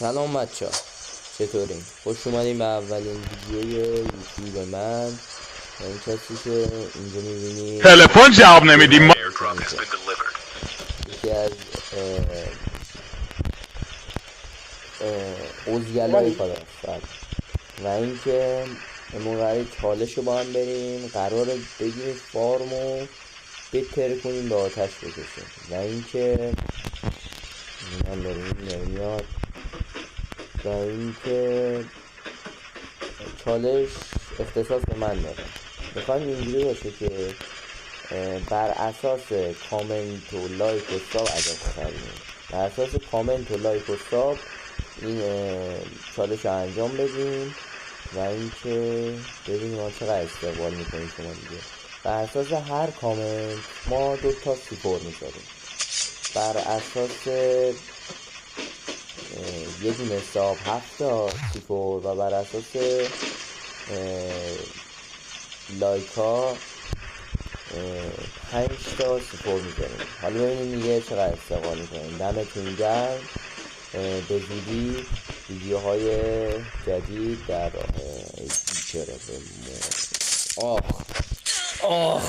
سلام بچه ها، چطورین؟ خوش اومدین به اولین ویدیوی یوتیوب من. این کسی که اینجا میبینید تلفن جواب نمیدیم. یکی از اوزگلای کاداستان و اینکه امون قراره چالش رو با هم بریم، قراره بگیریم فارمو بتر کنیم به آتش بکشیم و اینکه من داریم نمیاد و اینکه چالش اختصاص به من داره. میخوایم اینجوری باشه که بر اساس کامنت و لایک و ساب عدد بخریم، بر اساس کامنت و لایک و ساب این چالش رو انجام بدیم و اینکه ببینیم ما چقدر استقبال میکنیم شما دیگه. بر اساس هر کامنت ما 2 تا سیپور میذاریم، بر اساس یه دونه حساب 7 تا سیپور و بر اساس لایک ها 5 تا سیپور میذاریم. حالا ببینیم دیگه چقدر استقبال میکنیم. دمتون گرم. به زودی ویدیوهای جدید در راه. چرا به آخ